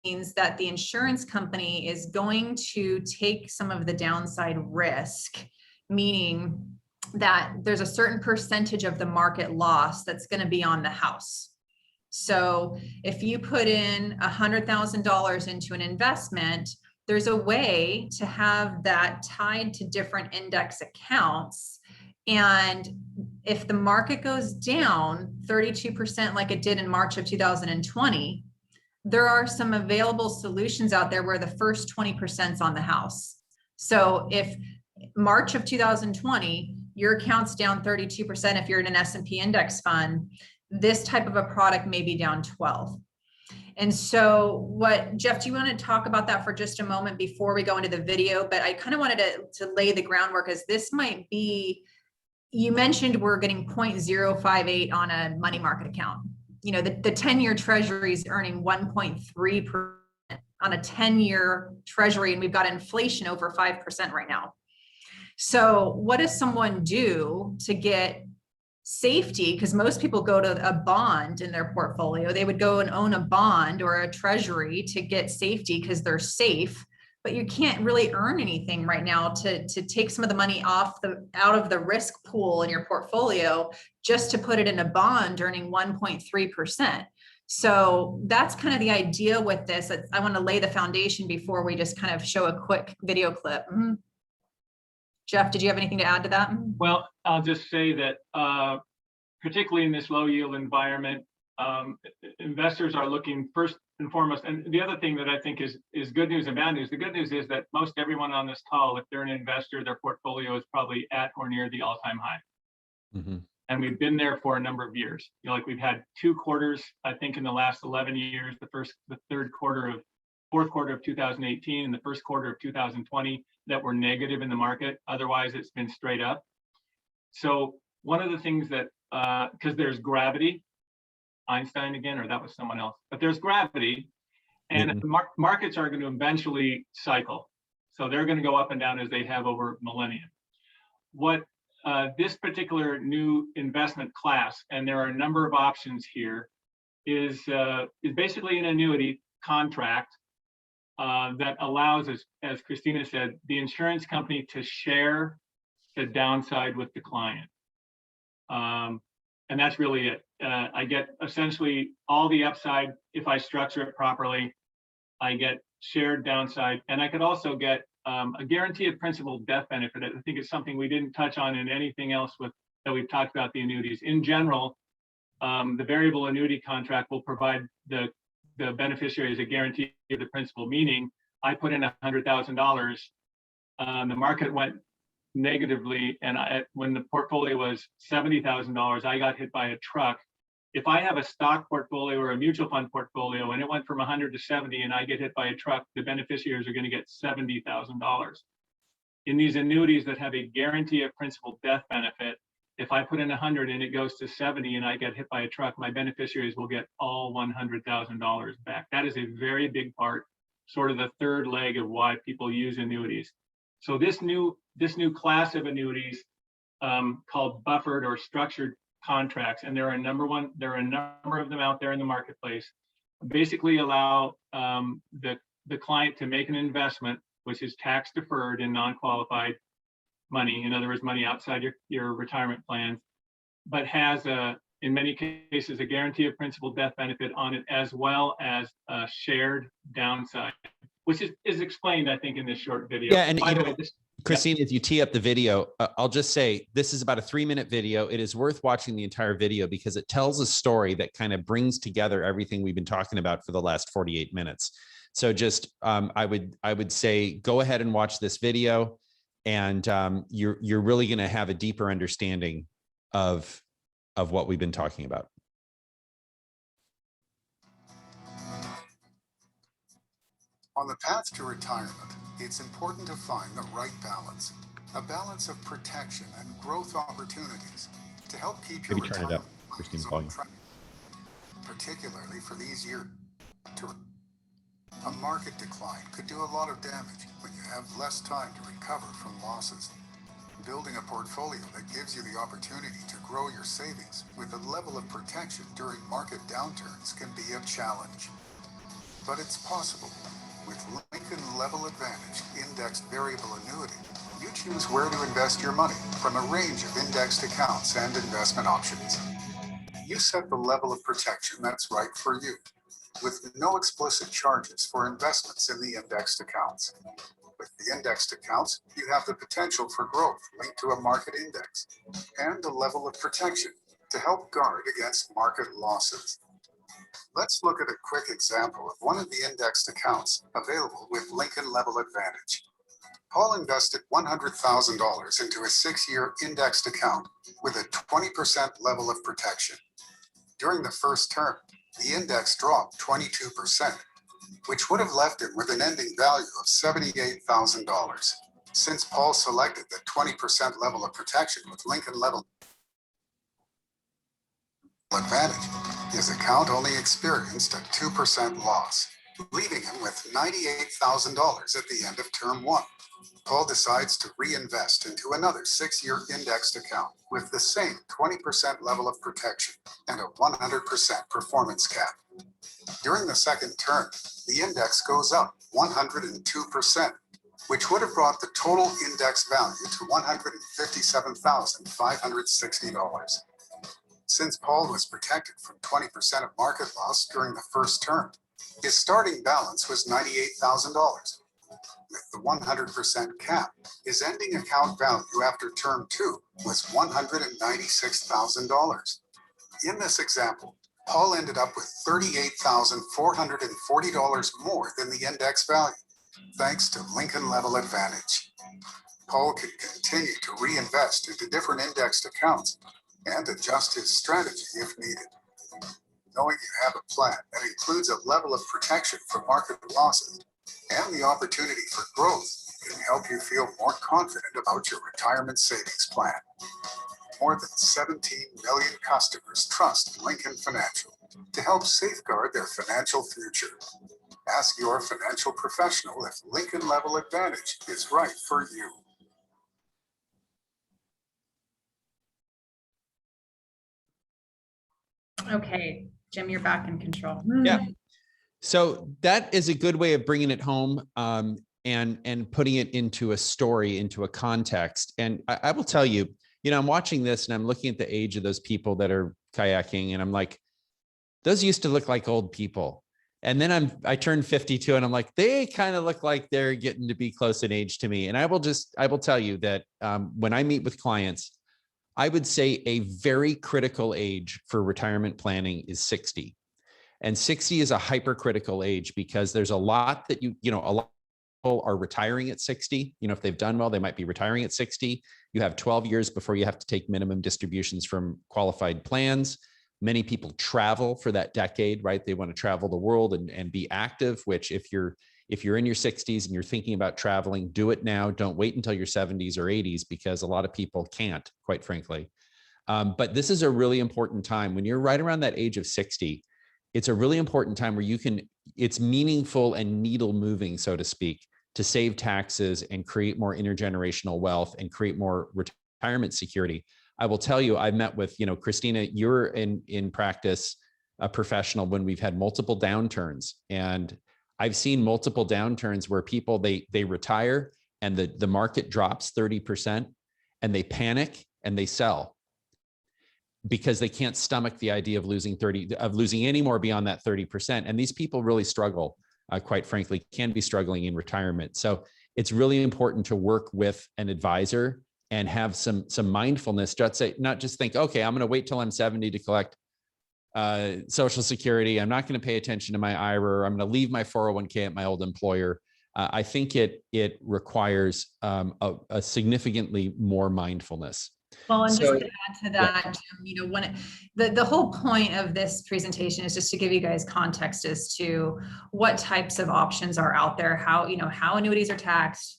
means that the insurance company is going to take some of the downside risk meaning that there's a certain percentage of the market loss that's going to be on the house. So if you put in $100,000 into an investment, there's a way to have that tied to different index accounts. And if the market goes down 32% like it did in March of 2020, there are some available solutions out there where the first 20% is on the house. So if March of 2020, your account's down 32%, if you're in an S&P index fund, this type of a product may be down 12. And so what, Jeff, do you want to talk about that for just a moment before we go into the video? But I kind of wanted to lay the groundwork, as this might be, you mentioned we're getting 0.058 on a money market account. You know, the 10-year treasury is earning 1.3% on a 10-year treasury, and we've got inflation over 5% right now. So what does someone do to get safety? Because most people go to a bond in their portfolio. They would go and own a bond or a treasury to get safety because they're safe, but you can't really earn anything right now to take some of the money out of the risk pool in your portfolio just to put it in a bond earning 1.3%. So that's kind of the idea with this. I want to lay the foundation before we just kind of show a quick video clip. Jeff, did you have anything to add to that? Well, I'll just say that particularly in this low yield environment, investors are looking first and foremost. And the other thing that I think is good news and bad news. The good news is that most everyone on this call, if they're an investor, their portfolio is probably at or near the all-time high. Mm-hmm. And we've been there for a number of years. You know, like we've had 2 quarters, I think, in the last 11 years, fourth quarter of 2018 and the first quarter of 2020 that were negative in the market. Otherwise, it's been straight up. So one of the things that, because there's gravity, Einstein again, or that was someone else, but there's gravity, and markets are going to eventually cycle. So they're going to go up and down as they have over millennia. What this particular new investment class, and there are a number of options here, is basically an annuity contract that allows, as Christina said, the insurance company to share the downside with the client. And that's really it. I get essentially all the upside if I structure it properly. I get shared downside, and I could also get a guarantee of principal death benefit. I think it's something we didn't touch on in anything else that we've talked about the annuities. In general, the variable annuity contract will provide the beneficiaries a guarantee of the principal, meaning I put in $100,000, the market went negatively, and when the portfolio was $70,000, I got hit by a truck. If I have a stock portfolio or a mutual fund portfolio and it went from 100 to 70 and I get hit by a truck, the beneficiaries are going to get $70,000. In these annuities that have a guarantee of principal death benefit, if I put in 100 and it goes to 70 and I get hit by a truck, my beneficiaries will get all $100,000 back. That is a very big part, sort of the third leg of why people use annuities. So this new class of annuities called buffered or structured contracts, and there are a number of them out there in the marketplace, basically allow the client to make an investment which is tax deferred and non-qualified money, in other words, money outside your retirement plans, but has in many cases a guarantee of principal death benefit on it, as well as a shared downside, which is explained, I think, in this short video. Yeah, and Christine, if you tee up the video, I'll just say this is about a 3-minute video. It is worth watching the entire video because it tells a story that kind of brings together everything we've been talking about for the last 48 minutes. So just I would say go ahead and watch this video, and you're really going to have a deeper understanding of what we've been talking about. On the path to retirement, it's important to find the right balance, a balance of protection and growth opportunities to help keep your retirement plans on track, particularly for these years. A market decline could do a lot of damage when you have less time to recover from losses. Building a portfolio that gives you the opportunity to grow your savings with a level of protection during market downturns can be a challenge. But it's possible. With Lincoln Level Advantage Indexed Variable Annuity, You choose where to invest your money from a range of indexed accounts and investment options. You set the level of protection that's right for you, with no explicit charges for investments in the indexed accounts. With the indexed accounts, you have the potential for growth linked to a market index and a level of protection to help guard against market losses. Let's look at a quick example of one of the indexed accounts available with Lincoln Level Advantage. Paul invested $100,000 into a 6-year indexed account with a 20% level of protection. During the first term, the index dropped 22%, which would have left him with an ending value of $78,000. Since Paul selected the 20% level of protection with Lincoln Level Advantage, his account only experienced a 2% loss, leaving him with $98,000 at the end of term 1. Paul decides to reinvest into another 6-year indexed account with the same 20% level of protection and a 100% performance cap. During the second term, the index goes up 102%, which would have brought the total index value to $157,560. Since Paul was protected from 20% of market loss during the first term, his starting balance was $98,000. With the 100% cap, his ending account value after term 2 was $196,000. In this example, Paul ended up with $38,440 more than the index value, thanks to Lincoln Level Advantage. Paul could continue to reinvest into different indexed accounts and adjust his strategy if needed. Knowing you have a plan that includes a level of protection from market losses and the opportunity for growth can help you feel more confident about your retirement savings plan. More than 17 million customers trust Lincoln Financial to help safeguard their financial future. Ask your financial professional if Lincoln Level Advantage is right for you. Okay, Jim, you're back in control. Yeah. So that is a good way of bringing it home and putting it into a story, into a context. And I will tell you, I'm watching this and I'm looking at the age of those people that are kayaking, and I'm like, those used to look like old people. And then I turned 52 and I'm like, they kind of look like they're getting to be close in age to me. And I will tell you that when I meet with clients, I would say a very critical age for retirement planning is 60. And 60 is a hypercritical age because there's a lot that a lot of people are retiring at 60. If they've done well, they might be retiring at 60. You have 12 years before you have to take minimum distributions from qualified plans. Many people travel for that decade, right? They want to travel the world and be active, which if you're in your 60s and you're thinking about traveling, do it now. Don't wait until your 70s or 80s because a lot of people can't, quite frankly. But this is a really important time. When you're right around that age of 60, it's a really important time where it's meaningful and needle moving, so to speak, to save taxes and create more intergenerational wealth and create more retirement security. I will tell you, I've met with, Christina, you're in practice, a professional when we've had multiple downturns. And I've seen multiple downturns where people, they retire and the market drops 30% and they panic and they sell because they can't stomach the idea of losing any more beyond that 30%. And these people really struggle, quite frankly, can be struggling in retirement. So it's really important to work with an advisor and have some mindfulness. Not just think, okay, I'm going to wait till I'm 70 to collect Social Security. I'm not going to pay attention to my IRA. I'm going to leave my 401k at my old employer. I think it requires a significantly more mindfulness. Well, and just to add to that, Jim, the whole point of this presentation is just to give you guys context as to what types of options are out there, how annuities are taxed,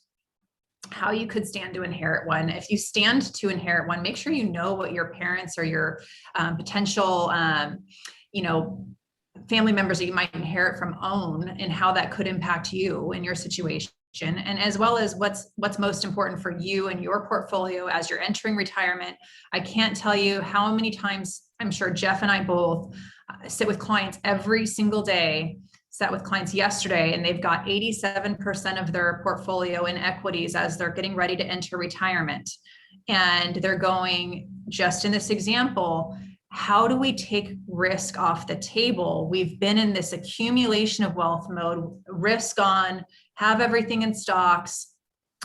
how you could stand to inherit one. If you stand to inherit one, make sure you know what your parents or your potential, family members that you might inherit from own and how that could impact you in your situation. And as well as what's most important for you and your portfolio as you're entering retirement. I can't tell you how many times, I'm sure Jeff and I both sit with clients every single day sat with clients yesterday, and they've got 87% of their portfolio in equities as they're getting ready to enter retirement. And they're going, just in this example, how do we take risk off the table? We've been in this accumulation of wealth mode, risk on, have everything in stocks.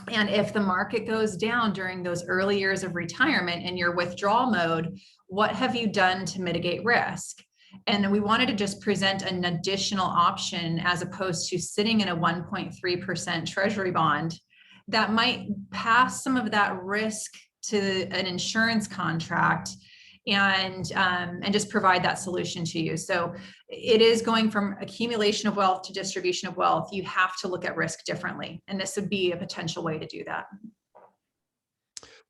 And if the market goes down during those early years of retirement in your withdrawal mode, what have you done to mitigate risk? And we wanted to just present an additional option as opposed to sitting in a 1.3% treasury bond that might pass some of that risk to an insurance contract and just provide that solution to you. So it is going from accumulation of wealth to distribution of wealth. You have to look at risk differently. And this would be a potential way to do that.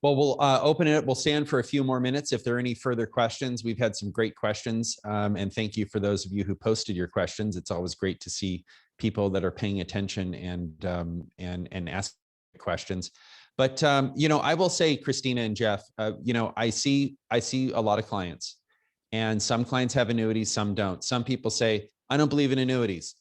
Well, we'll open it up. We'll stand for a few more minutes. If there are any further questions, we've had some great questions. And thank you for those of you who posted your questions. It's always great to see people that are paying attention and ask questions. But, I will say, Christina and Jeff, I see a lot of clients, and some clients have annuities, some don't. Some people say, I don't believe in annuities.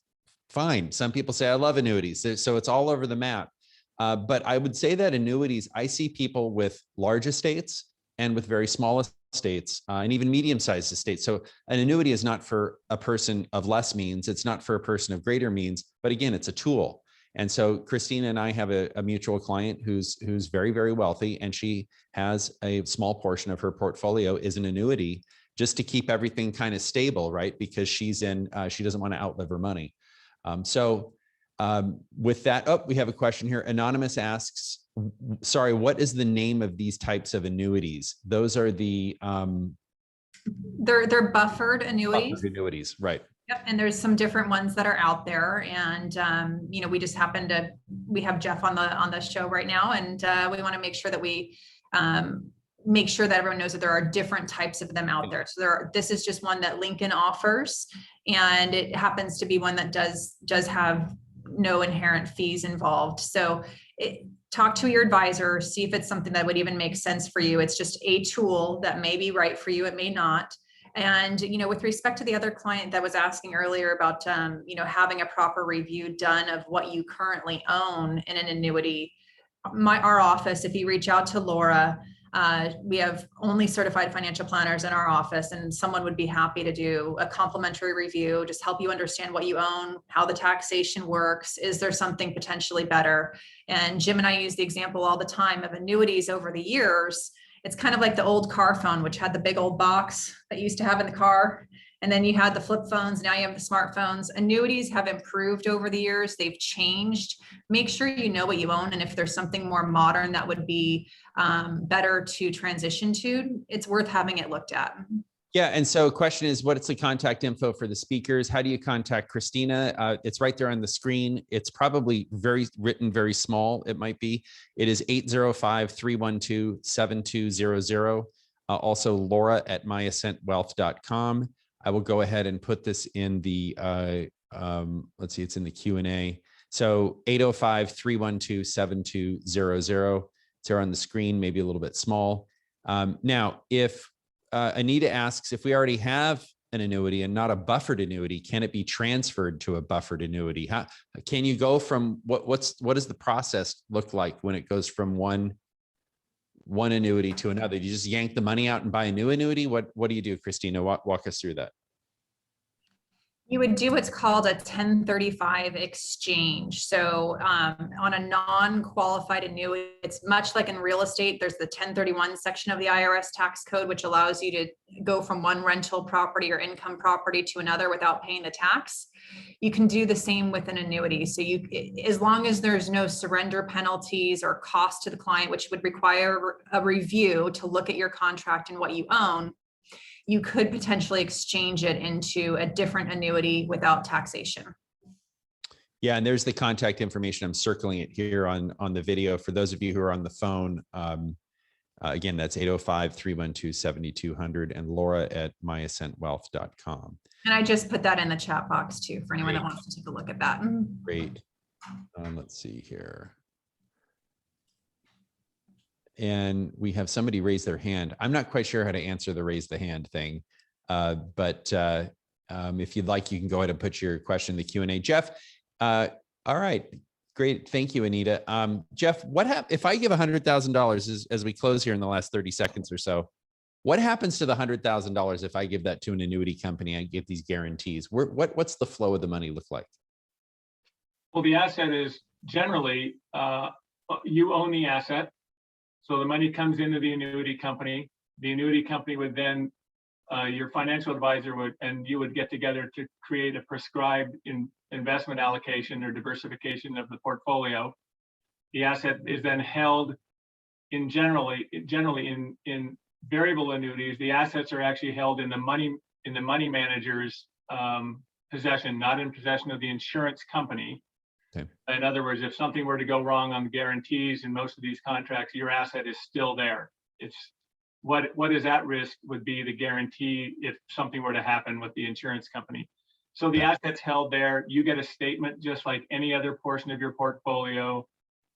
Fine. Some people say, I love annuities. So it's all over the map. But I would say that annuities, I see people with large estates and with very small estates and even medium-sized estates. So an annuity is not for a person of less means. It's not for a person of greater means. But again, it's a tool. And so Christina and I have a mutual client who's very, very wealthy, and she has a small portion of her portfolio is an annuity just to keep everything kind of stable, right? Because she doesn't want to outlive her money. With that, we have a question here. Anonymous asks, sorry, what is the name of these types of annuities? Those are the they're buffered annuities. Buffered annuities, right? Yep, and there's some different ones that are out there, and we just we have Jeff on the show right now, and we want to make sure that we make sure that everyone knows that there are different types of them out there. So this is just one that Lincoln offers, and it happens to be one that does have no inherent fees involved. So talk to your advisor, see if it's something that would even make sense for you. It's just a tool that may be right for you. It may not. And, with respect to the other client that was asking earlier about, having a proper review done of what you currently own in an annuity, our office, if you reach out to Laura, we have only certified financial planners in our office, and someone would be happy to do a complimentary review, just help you understand what you own, how the taxation works. Is there something potentially better? And Jim and I use the example all the time of annuities over the years. It's kind of like the old car phone, which had the big old box that you used to have in the car. And then you had the flip phones. Now you have the smartphones. Annuities have improved over the years. They've changed. Make sure you know what you own. And if there's something more modern that would be better to transition to, it's worth having it looked at. Yeah. And so question is, what's the contact info for the speakers? How do you contact Christina? It's right there on the screen. It's probably written very small. It might be. It is 805-312-7200. Also Laura at myascentwealth.com. I will go ahead and put this in the, let's see, it's in the Q&A. So 805-312-7200. It's there on the screen, maybe a little bit small. Now, if Anita asks, if we already have an annuity and not a buffered annuity, can it be transferred to a buffered annuity? How can you go from what does the process look like when it goes from one annuity to another? Do you just yank the money out and buy a new annuity? What do you do, Christina? Walk us through that. You would do what's called a 1035 exchange. So on a non-qualified annuity, it's much like in real estate. There's the 1031 section of the IRS tax code, which allows you to go from one rental property or income property to another without paying the tax. You can do the same with an annuity. So as long as there's no surrender penalties or cost to the client, which would require a review to look at your contract and what you own, you could potentially exchange it into a different annuity without taxation. Yeah, and there's the contact information. I'm circling it here on the video. For those of you who are on the phone, again, that's 805-312-7200 and Laura at myascentwealth.com. And I just put that in the chat box too, for anyone that wants to take a look at that. Great. Let's see here. And we have somebody raise their hand. I'm not quite sure how to answer the raise the hand thing, but If you'd like, you can go ahead and put your question in the Q&A. Jeff, all right, great. Thank you, Anita. Jeff, what happens if I give $100,000 as we close here in the last 30 seconds or so? What happens to the $100,000 if I give that to an annuity company? I give these guarantees. What's the flow of the money look like? Well, the asset is generally, you own the asset. So the money comes into the annuity company. The annuity company would then, your financial advisor would, and you would get together to create a prescribed investment allocation or diversification of the portfolio. The asset is then held in generally in variable annuities. The assets are actually held in the money manager's possession, not in possession of the insurance company. Okay. In other words, if something were to go wrong on the guarantees in most of these contracts, your asset is still there. It's what is at risk would be the guarantee if something were to happen with the insurance company. So the asset's held there. You get a statement just like any other portion of your portfolio.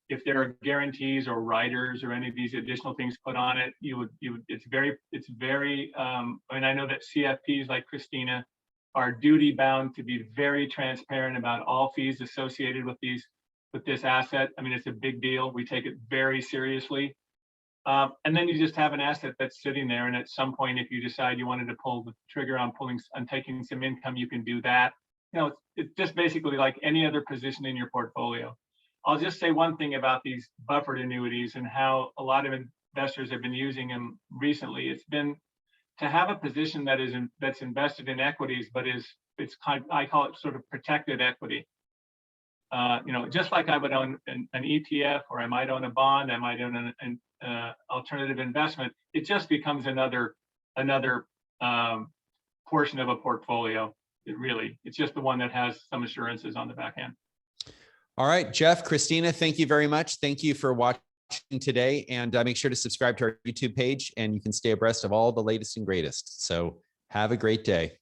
If there are guarantees or riders or any of these additional things put on it, it's very, I mean, I know that CFPs like Christina are duty bound to be very transparent about all fees associated with this asset. I mean, it's a big deal. We take it very seriously. And then you just have an asset that's sitting there. And at some point, if you decide you wanted to pull the trigger on taking some income, you can do that. You know, it's just basically like any other position in your portfolio. I'll just say one thing about these buffered annuities and how a lot of investors have been using them recently. It's been to have a position that's invested in equities, but I call it sort of protected equity. You know, just like I would own an ETF, or I might own a bond, I might own an alternative investment. It just becomes another portion of a portfolio. It's just the one that has some assurances on the back end. All right, Jeff, Christina, thank you very much. Thank you for watching today, and make sure to subscribe to our YouTube page, and you can stay abreast of all the latest and greatest. So have a great day.